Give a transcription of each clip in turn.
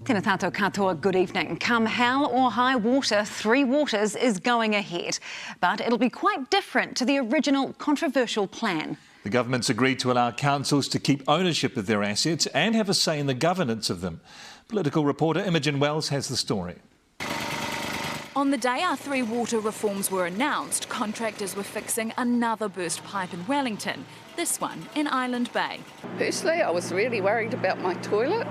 Tēnā tātou katoa, good evening. Come hell or high water, Three Waters is going ahead. But it'll be quite different to the original controversial plan. The government's agreed to allow councils to keep ownership of their assets and have a say in the governance of them. Political reporter Imogen Wells has the story. On the day our Three Water reforms were announced, contractors were fixing another burst pipe in Wellington, this one in Island Bay. Personally, I was really worried about my toilet.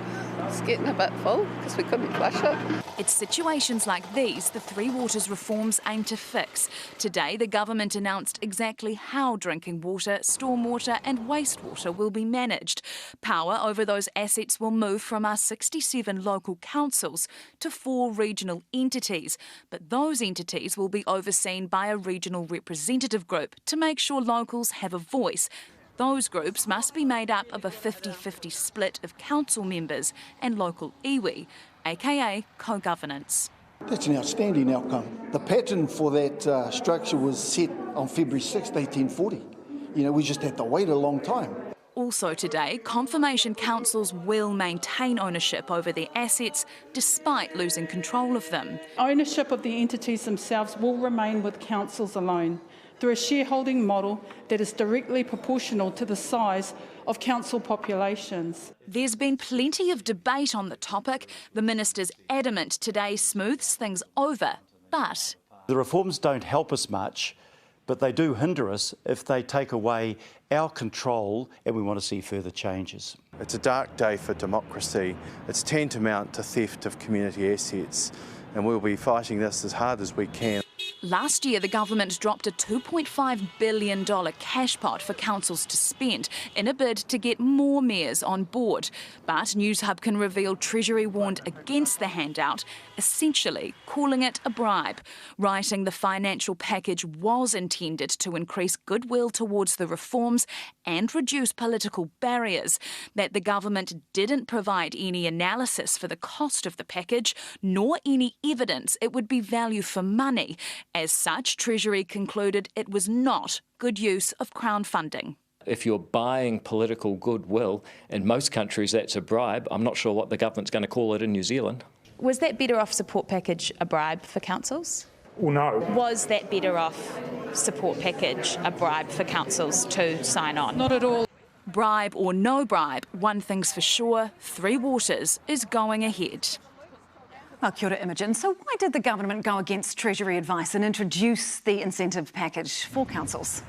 It's getting a bit full because we couldn't flush it. It's situations like these the Three Waters reforms aim to fix. Today, the government announced exactly how drinking water, stormwater and wastewater will be managed. Power over those assets will move from our 67 local councils to 4 regional entities. But those entities will be overseen by a regional representative group to make sure locals have a voice. Those groups must be made up of a 50-50 split of council members and local iwi, aka co-governance. That's an outstanding outcome. The pattern for that structure was set on February 6, 1840. We just had to wait a long time. Also today, confirmation councils will maintain ownership over their assets despite losing control of them. Ownership of the entities themselves will remain with councils alone through a shareholding model that is directly proportional to the size of council populations. There's been plenty of debate on the topic. The minister's adamant today smooths things over, but the reforms don't help us much, but they do hinder us if they take away our control and we want to see further changes. It's a dark day for democracy. It's tantamount to theft of community assets, and we'll be fighting this as hard as we can. Last year, the government dropped a $2.5 billion cash pot for councils to spend in a bid to get more mayors on board. But Newshub can reveal Treasury warned against the handout, essentially calling it a bribe, writing the financial package was intended to increase goodwill towards the reforms and reduce political barriers, that the government didn't provide any analysis for the cost of the package, nor any evidence it would be value for money. As such, Treasury concluded it was not good use of Crown funding. If you're buying political goodwill, in most countries that's a bribe. I'm not sure what the government's going to call it in New Zealand. Was that Better Off support package a bribe for councils? Well, no. Was that Better Off support package a bribe for councils to sign on? Not at all. Bribe or no bribe, one thing's for sure, Three Waters is going ahead. Well, kia ora, Imogen. So why did the government go against Treasury advice and introduce the incentive package for councils?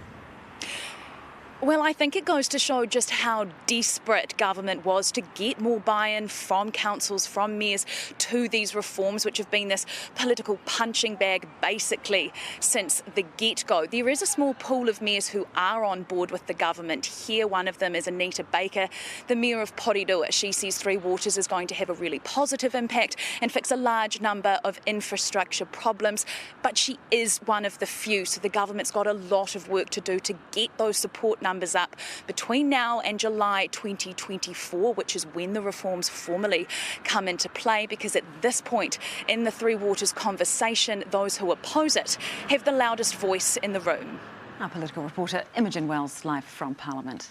Well, I think it goes to show just how desperate government was to get more buy-in from councils, from mayors to these reforms, which have been this political punching bag basically since the get-go. There is a small pool of mayors who are on board with the government here. One of them is Anita Baker, the mayor of Porirua. She sees Three Waters is going to have a really positive impact and fix a large number of infrastructure problems. But she is one of the few, so the government's got a lot of work to do to get those support numbers up between now and July 2024, which is when the reforms formally come into play, because at this point in the Three Waters conversation, those who oppose it have the loudest voice in the room. Our political reporter Imogen Wells, live from Parliament.